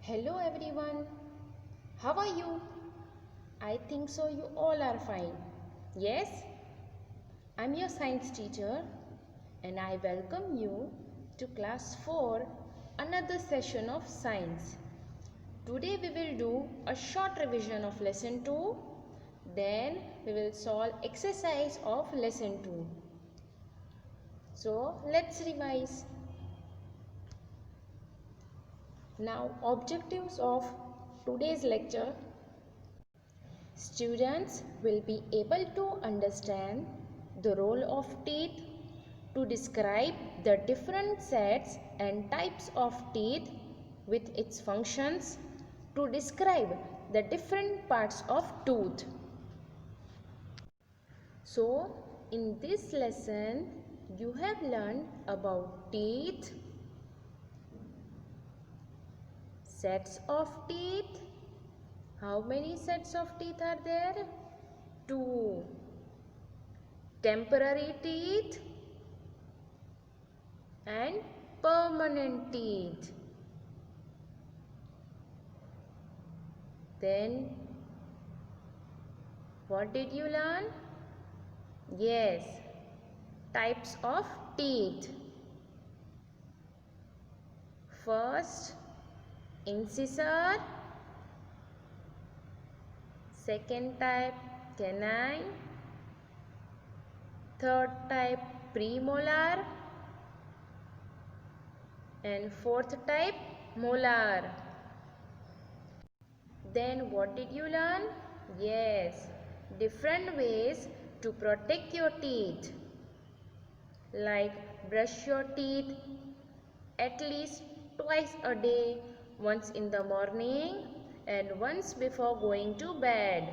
Hello everyone, how are you? I think so you all are fine. Yes, I'm your science teacher and I welcome you to class 4, another session of science. Today we will do a short revision of lesson 2, then we will solve exercise of lesson 2. So let's revise. Now objectives of today's lecture. Students will be able to understand the role of teeth, to describe the different sets and types of teeth with its functions, to describe the different parts of tooth. So, in this lesson, you have learned about teeth, sets of teeth. How many sets of teeth are there? 2. Temporary teeth and permanent teeth. Then what did you learn? Yes, types of teeth. First, incisor. Second type, canine. Third type, premolar. And fourth type, molar. Then what did you learn? Yes, different ways to protect your teeth. Like brush your teeth at least twice a day, once in the morning and once before going to bed.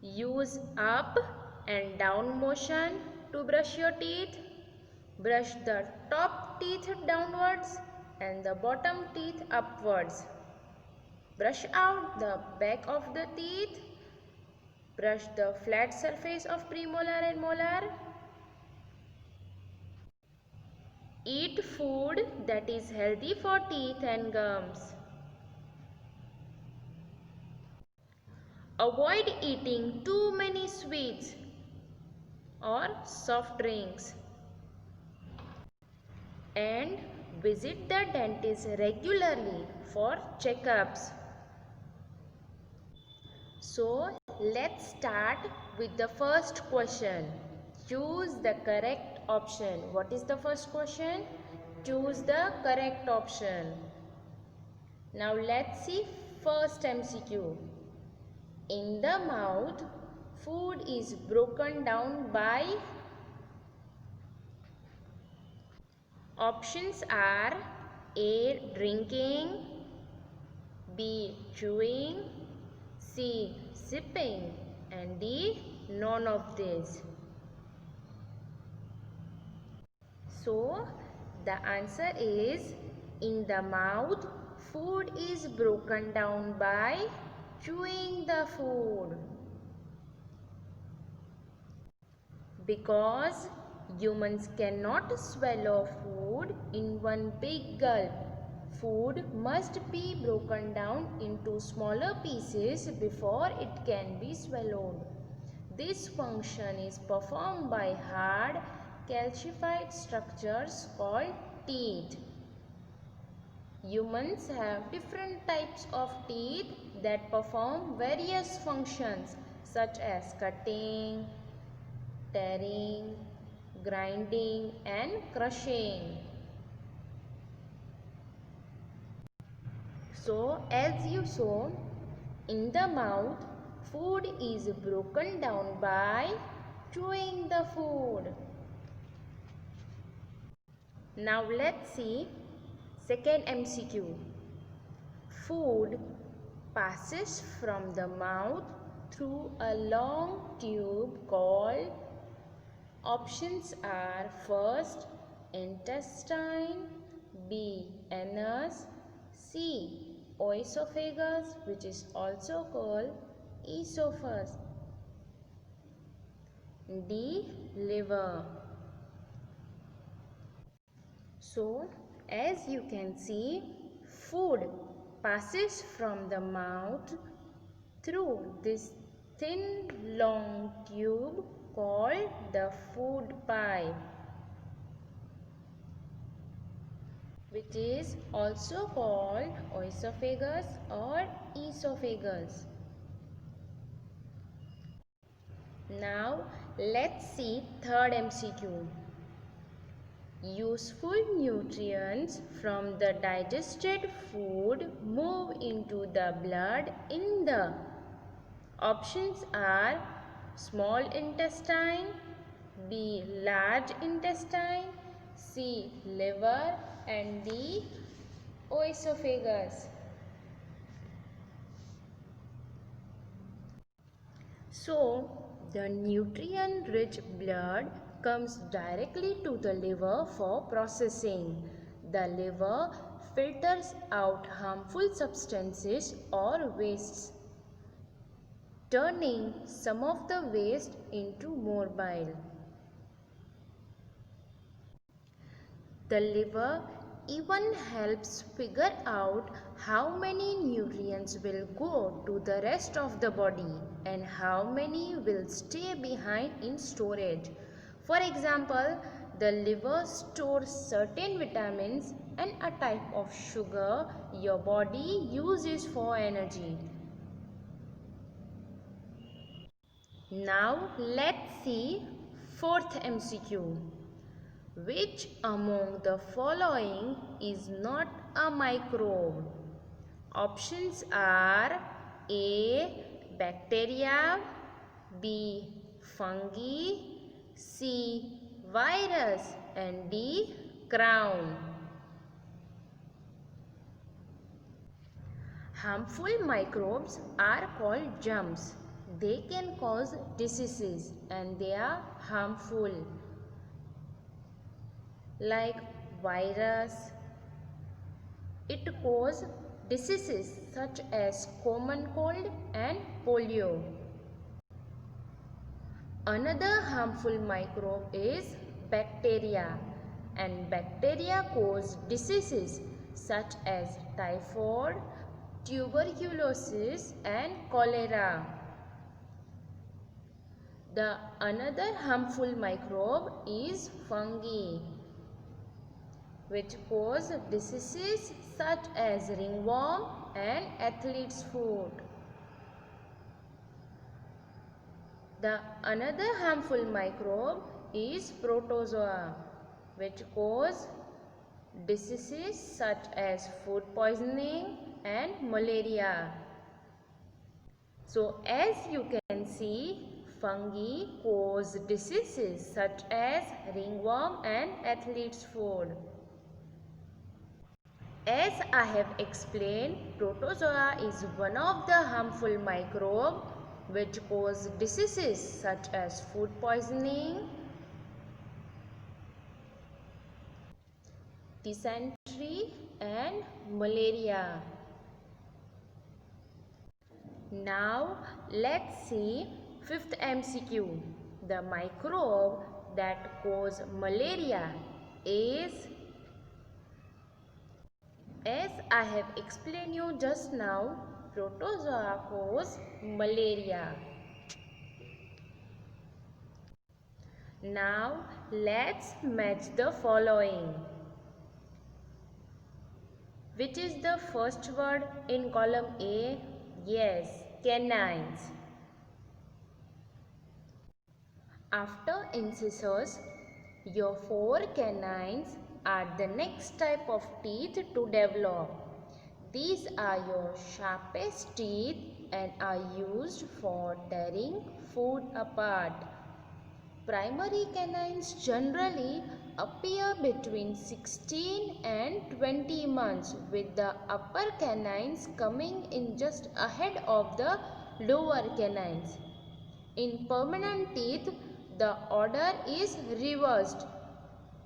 Use up and down motion to brush your teeth. Brush the top teeth downwards and the bottom teeth upwards. Brush out the back of the teeth. Brush the flat surface of premolar and molar. Eat food that is healthy for teeth and gums. Avoid eating too many sweets or soft drinks. And visit the dentist regularly for checkups. So, let's start with the first question. Choose the correct option. What is the first question? Choose the correct option. Now, let's see first MCQ. In the mouth, food is broken down by. Options are A. Drinking, B. Chewing, C. Sipping, and D. None of these. So, the answer is in the mouth, food is broken down by chewing the food. Because humans cannot swallow food in one big gulp. Food must be broken down into smaller pieces before it can be swallowed. This function is performed by hard, calcified structures called teeth. Humans have different types of teeth that perform various functions such as cutting, tearing, grinding and crushing. So, as you saw, in the mouth, food is broken down by chewing the food. Now let's see second MCQ. Food passes from the mouth through a long tube called. Options are first intestine, B anus, C oesophagus, which is also called esophagus, D liver. So As you can see, food passes from the mouth through this thin long tube called the food pipe, which is also called oesophagus or esophagus. Now let's see third MCQ. Useful nutrients from the digested food move into the blood in the options are small intestine, B large intestine, C liver and D oesophagus. So the nutrient-rich blood comes directly to the liver for processing. The liver filters out harmful substances or wastes, turning some of the waste into more bile. The liver even helps figure out how many nutrients will go to the rest of the body and how many will stay behind in storage. For example, the liver stores certain vitamins and a type of sugar your body uses for energy. Now let's see fourth MCQ. Which among the following is not a microbe? Options are A. Bacteria, B. Fungi, C. Virus and D. Crown. Harmful microbes are called germs. They can cause diseases and they are harmful. Like virus, it causes diseases such as common cold and polio. Another harmful microbe is bacteria, and bacteria cause diseases such as typhoid, tuberculosis and cholera. The another harmful microbe is fungi, which cause diseases such as ringworm and athlete's foot. The another harmful microbe is protozoa, which cause diseases such as food poisoning and malaria. So as you can see, fungi cause diseases such as ringworm and athlete's foot. As I have explained, protozoa is one of the harmful microbes which cause diseases such as food poisoning, dysentery and malaria. Now let's see fifth MCQ. The microbe that cause malaria is, as I have explained you just now, protozoa cause malaria. Now let's match the following. Which is the first word in column A? Yes, canines. After incisors, your 4 canines are the next type of teeth to develop. These are your sharpest teeth and are used for tearing food apart. Primary canines generally appear between 16 and 20 months, with the upper canines coming in just ahead of the lower canines. In permanent teeth, the order is reversed,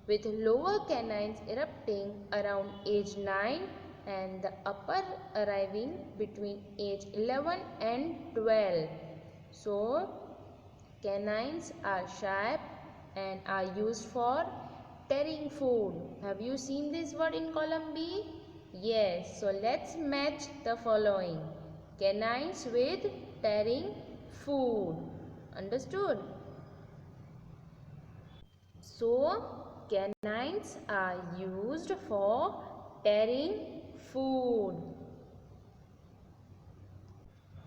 with lower canines erupting around age 9 and the upper arriving between age 11 and 12. So, canines are sharp and are used for tearing food. Have you seen this word in column B? Yes, so let's match the following. Canines with tearing food. Understood? So, canines are used for tearing food.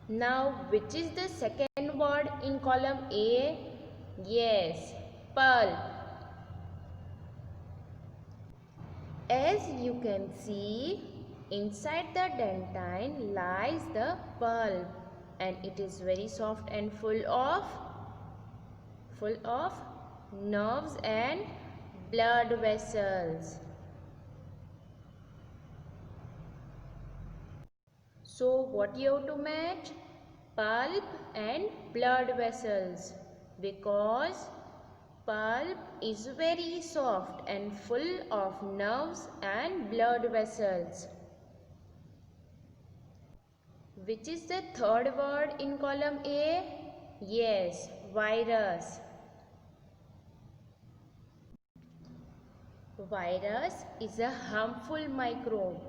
Now, which is the second word in column A? Yes, pulp. As you can see, inside the dentine lies the pulp and it is very soft and full of nerves and blood vessels. So what you have to match? Pulp and blood vessels, because pulp is very soft and full of nerves and blood vessels. Which is the third word in column A? Yes, virus. Virus is a harmful microbe,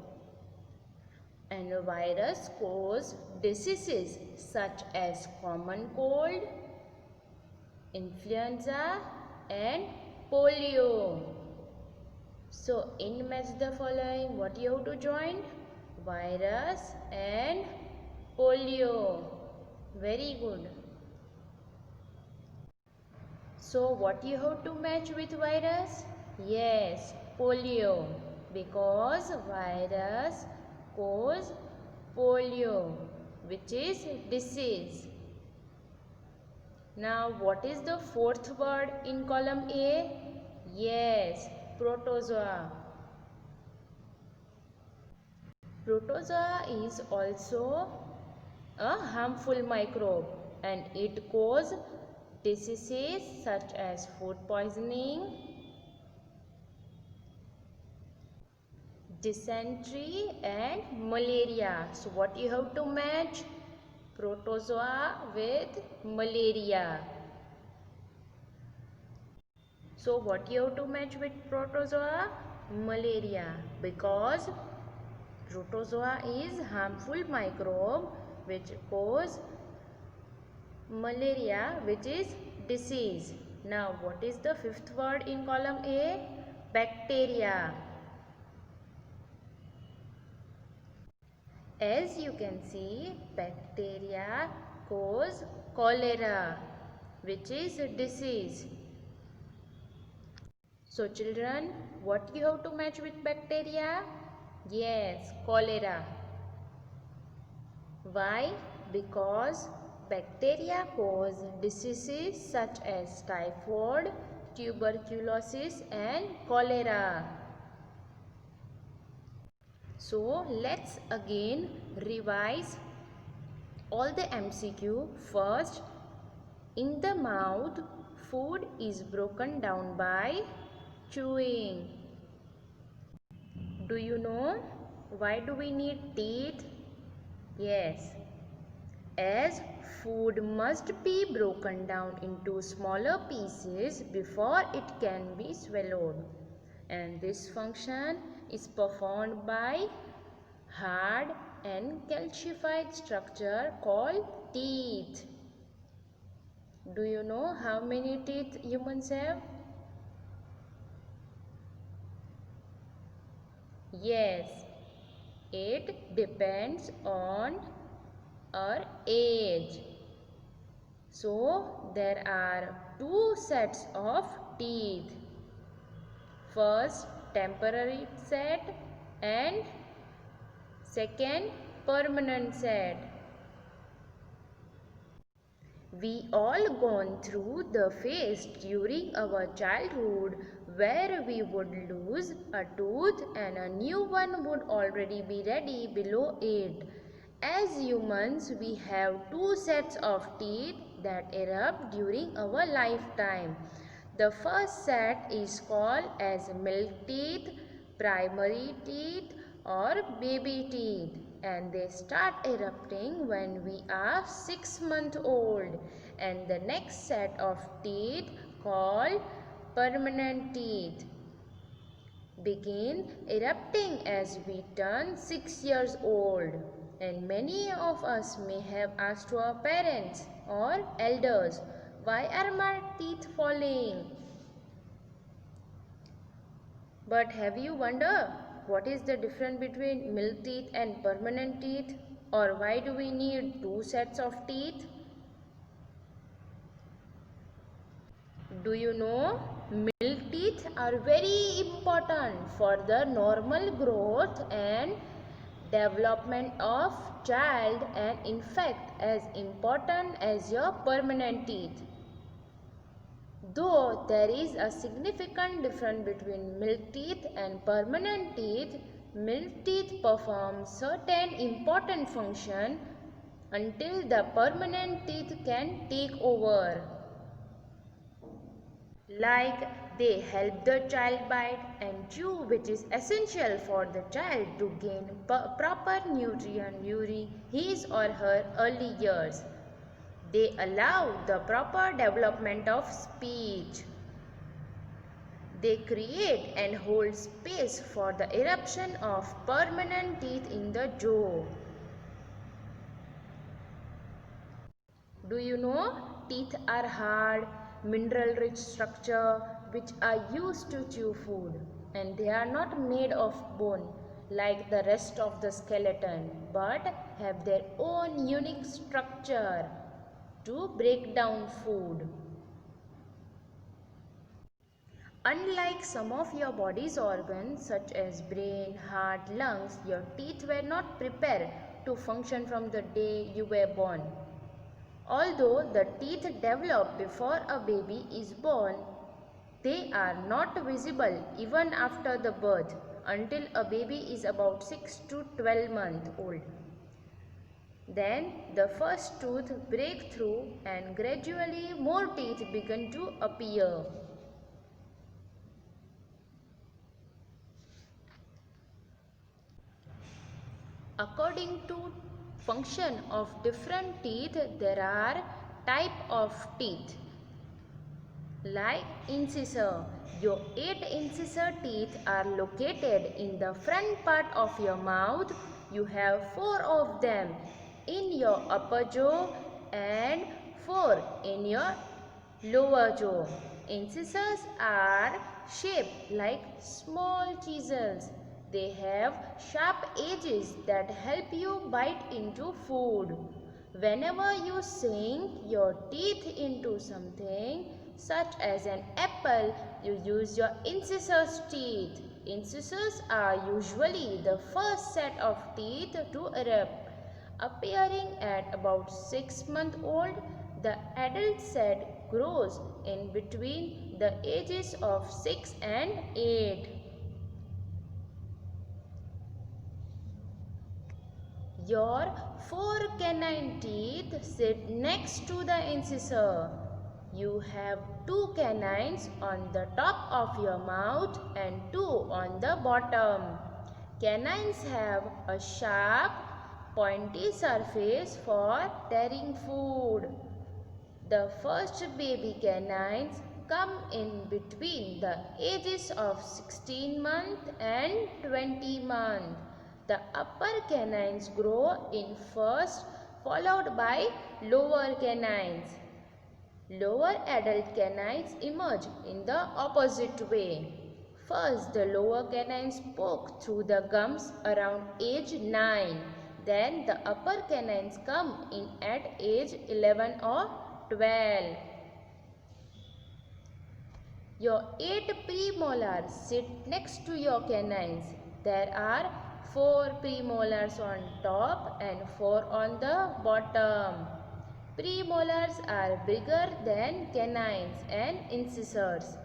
and a virus cause diseases such as common cold, influenza and polio. So in match the following, what you have to join? Virus and polio. Very good. So what you have to match with virus? Yes, polio, because virus cause polio, which is disease. Now what is the fourth word in column A? Yes, protozoa. Protozoa is also a harmful microbe and it causes diseases such as food poisoning, dysentery and malaria. So what you have to match? Protozoa with malaria. So what you have to match with protozoa? Malaria, because protozoa is harmful microbe which cause malaria, which is disease. Now what is the fifth word in column A? Bacteria. As you can see, bacteria cause cholera, which is a disease. So children, what you have to match with bacteria? Yes, cholera. Why? Because bacteria cause diseases such as typhoid, tuberculosis and cholera. So let's again revise all the MCQ. First, in the mouth, food is broken down by chewing. Do you know why do we need teeth? Yes, as food must be broken down into smaller pieces before it can be swallowed, and this function is performed by hard and calcified structure called teeth. Do you know how many teeth humans have? Yes, it depends on our age. So there are two sets of teeth. First, temporary set and second, permanent set. We all gone through the phase during our childhood where we would lose a tooth and a new one would already be ready below it. As humans, we have two sets of teeth that erupt during our lifetime. The first set is called as milk teeth, primary teeth or baby teeth, and they start erupting when we are 6 months old. And the next set of teeth called permanent teeth. begin erupting as we turn 6 years old. And many of us may have asked our parents or elders, why are my teeth falling? But have you wondered what is the difference between milk teeth and permanent teeth? Or why do we need two sets of teeth? Do you know milk teeth are very important for the normal growth and development of child and in fact as important as your permanent teeth. Though there is a significant difference between milk teeth and permanent teeth, milk teeth perform certain important function until the permanent teeth can take over. Like they help the child bite and chew, which is essential for the child to gain proper nutrient during his or her early years. They allow the proper development of speech. They create and hold space for the eruption of permanent teeth in the jaw. Do you know teeth are hard, mineral-rich structure which are used to chew food, and they are not made of bone like the rest of the skeleton but have their own unique structure to break down food. Unlike some of your body's organs such as brain, heart, lungs, your teeth were not prepared to function from the day you were born. Although the teeth develop before a baby is born, they are not visible even after the birth until a baby is about 6 to 12 months old. Then the first tooth breaks through and gradually more teeth begin to appear. According to function of different teeth, there are type of teeth. Like incisor, your 8 incisor teeth are located in the front part of your mouth. You have 4 of them in your upper jaw and 4 in your lower jaw. Incisors are shaped like small chisels. They have sharp edges that help you bite into food. Whenever you sink your teeth into something, such as an apple, you use your incisors teeth. Incisors are usually the first set of teeth to erupt. Appearing at about 6 months old, the adult set grows in between the ages of 6 and 8. Your 4 canine teeth sit next to the incisor. You have 2 canines on the top of your mouth and 2 on the bottom. Canines have a sharp, pointy surface for tearing food. The first baby canines come in between the ages of 16 months and 20 months. The upper canines grow in first, followed by lower canines. Lower adult canines emerge in the opposite way. First, the lower canines poke through the gums around age 9. Then the upper canines come in at age 11 or 12. Your 8 premolars sit next to your canines. There are 4 premolars on top and 4 on the bottom. Premolars are bigger than canines and incisors.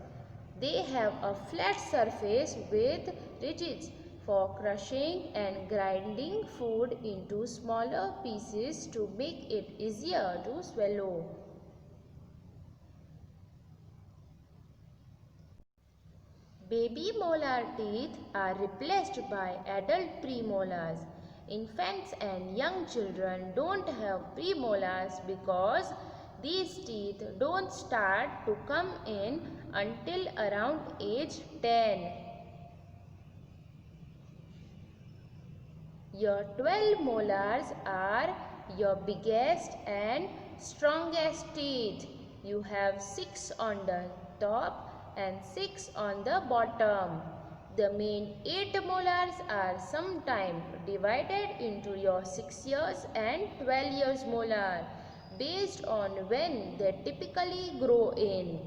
They have a flat surface with ridges for crushing and grinding food into smaller pieces to make it easier to swallow. Baby molar teeth are replaced by adult premolars. Infants and young children don't have premolars because these teeth don't start to come in until around age 10. Your 12 molars are your biggest and strongest teeth. You have 6 on the top and 6 on the bottom. The main 8 molars are sometimes divided into your 6 years and 12 years molar based on when they typically grow in.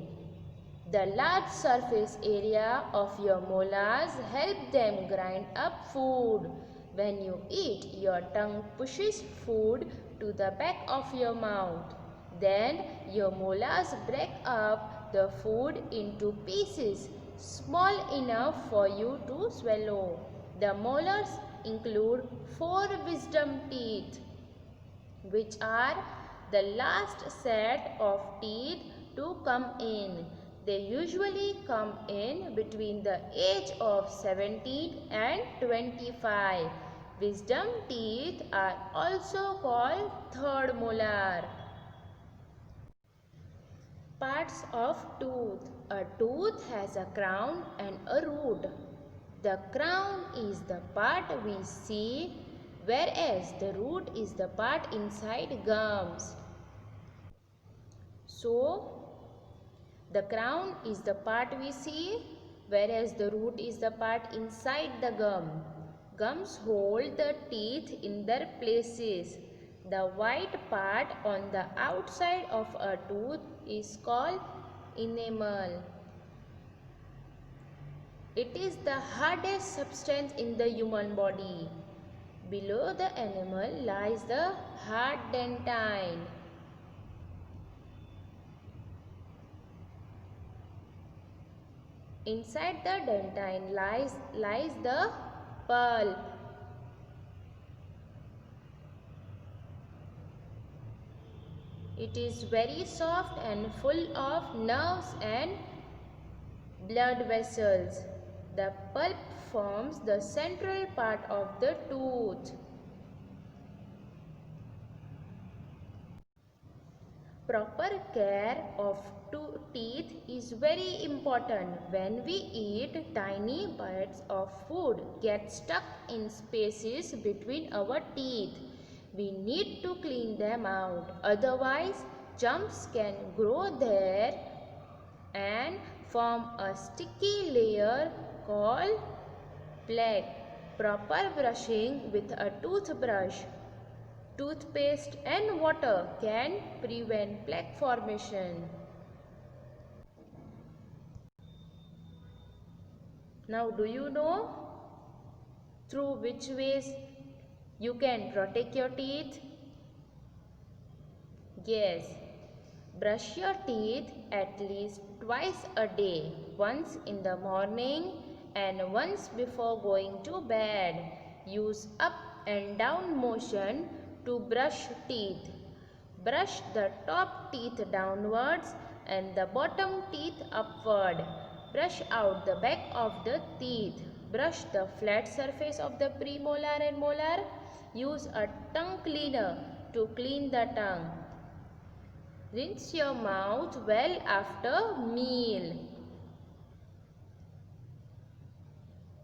The large surface area of your molars help them grind up food. When you eat, your tongue pushes food to the back of your mouth. Then your molars break up the food into pieces small enough for you to swallow. The molars include 4 wisdom teeth, which are the last set of teeth to come in. They usually come in between the age of 17 and 25. Wisdom teeth are also called third molar. Parts of tooth. A tooth has a crown and a root. The crown is the part we see, whereas the root is the part inside gums. So, the crown is the part we see, whereas the root is the part inside the gum. Gums hold the teeth in their places. The white part on the outside of a tooth is called enamel. It is the hardest substance in the human body. Below the enamel lies the hard dentine. Inside the dentine lies the pulp. It is very soft and full of nerves and blood vessels. The pulp forms the central part of the tooth. Proper care of teeth is very important. When we eat, tiny bites of food get stuck in spaces between our teeth. We need to clean them out. Otherwise, germs can grow there and form a sticky layer called plaque. Proper brushing with a toothbrush, toothpaste and water can prevent plaque formation. Now, do you know through which ways you can protect your teeth? Yes. Brush your teeth at least twice a day, once in the morning and once before going to bed. Use up and down motion to brush teeth. Brush the top teeth downwards and the bottom teeth upward. Brush out the back of the teeth. Brush the flat surface of the premolar and molar. Use a tongue cleaner to clean the tongue. Rinse your mouth well after meal.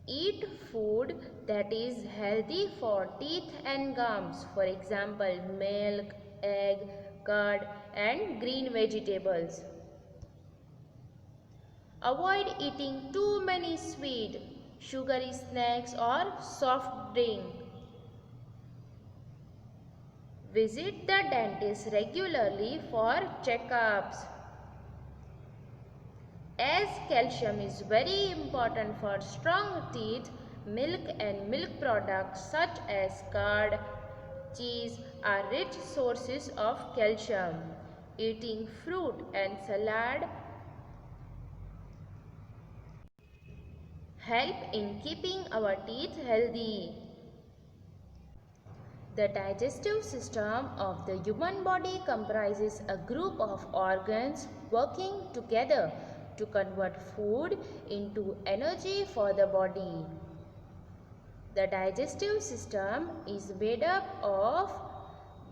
Eat food that is healthy for teeth and gums. For example, milk, egg, curd and green vegetables. Avoid eating too many sweet, sugary snacks or soft drink. Visit the dentist regularly for checkups. As calcium is very important for strong teeth, milk and milk products such as curd, cheese are rich sources of calcium. Eating fruit and salad help in keeping our teeth healthy. The digestive system of the human body comprises a group of organs working together to convert food into energy for the body. The digestive system is made up of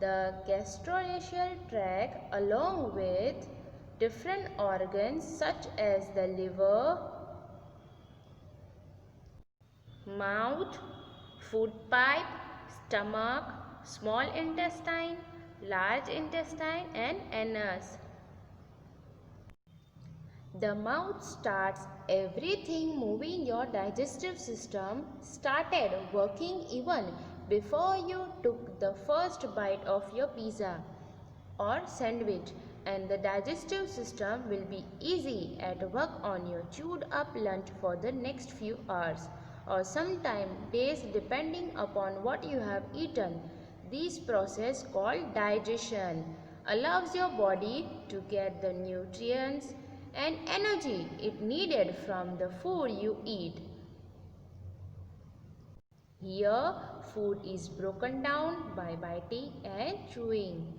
the gastroesophageal tract along with different organs such as the liver, mouth, food pipe, stomach, small intestine, large intestine and anus. The mouth starts everything moving. Your digestive system started working even before you took the first bite of your pizza or sandwich, and the digestive system will be easy at work on your chewed up lunch for the next few hours or sometime days depending upon what you have eaten. This process called digestion allows your body to get the nutrients and energy it needed from the food you eat. Here, food is broken down by biting and chewing.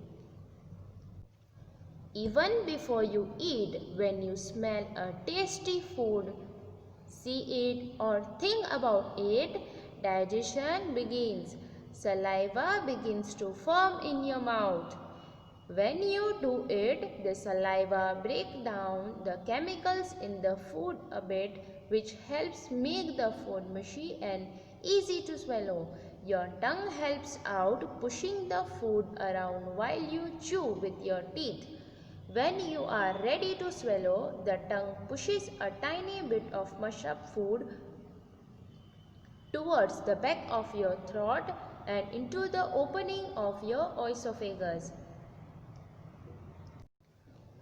Even before you eat, when you smell a tasty food, see it or think about it, digestion begins. Saliva begins to form in your mouth. When you do it, the saliva breaks down the chemicals in the food a bit, which helps make the food mushy and easy to swallow. Your tongue helps out, pushing the food around while you chew with your teeth. When you are ready to swallow, the tongue pushes a tiny bit of mushed up food towards the back of your throat and into the opening of your esophagus.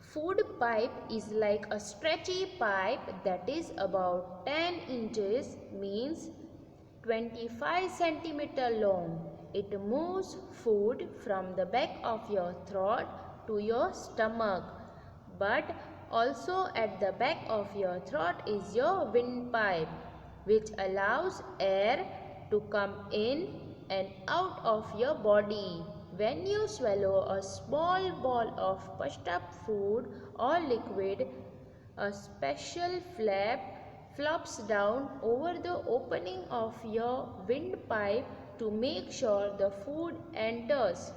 Food pipe is like a stretchy pipe that is about 10 inches, means 25 centimeters long. It moves food from the back of your throat to your stomach. But also at the back of your throat is your windpipe, which allows air to come in and out of your body. When you swallow a small ball of pushed up food or liquid, a special flap flops down over the opening of your windpipe to make sure the food enters.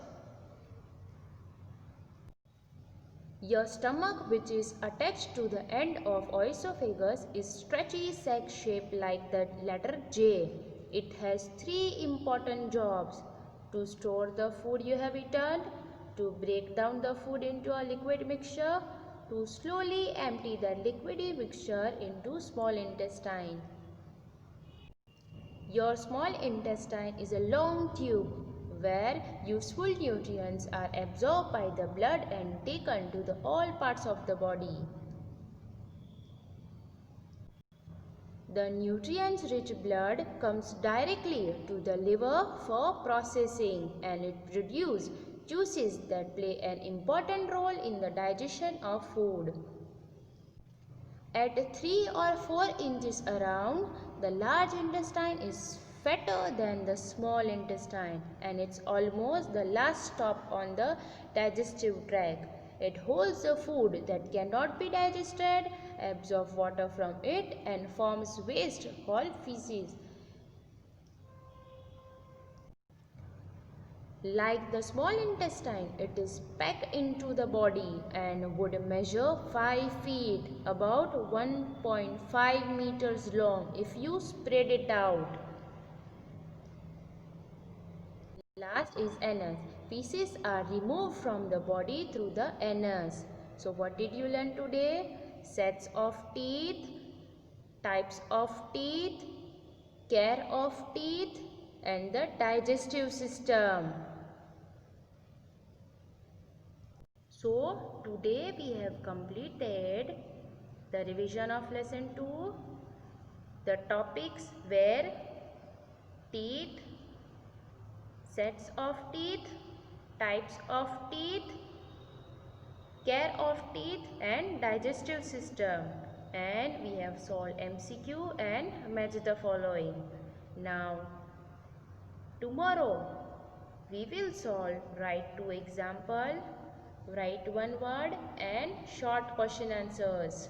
Your stomach, which is attached to the end of esophagus, is stretchy sac shaped like the letter J. It has three important jobs: to store the food you have eaten, to break down the food into a liquid mixture, to slowly empty the liquidy mixture into small intestine. Your small intestine is a long tube where useful nutrients are absorbed by the blood and taken to all parts of the body. The nutrients-rich blood comes directly to the liver for processing, and it produces juices that play an important role in the digestion of food. At 3 or 4 inches around, the large intestine is fatter than the small intestine, and it's almost the last stop on the digestive tract. It holds the food that cannot be digested, absorbs water from it, and forms waste called feces. Like the small intestine, it is packed into the body and would measure 5 feet, about 1.5 meters long if you spread it out. Last is anus. Feces are removed from the body through the anus. So what did you learn today? Sets of teeth, types of teeth, care of teeth, and the digestive system. So today we have completed the revision of lesson 2. The topics were teeth, sets of teeth, types of teeth, care of teeth and digestive system. And we have solved MCQ and match the following. Now tomorrow we will solve write 2 example, write 1 word and short question answers.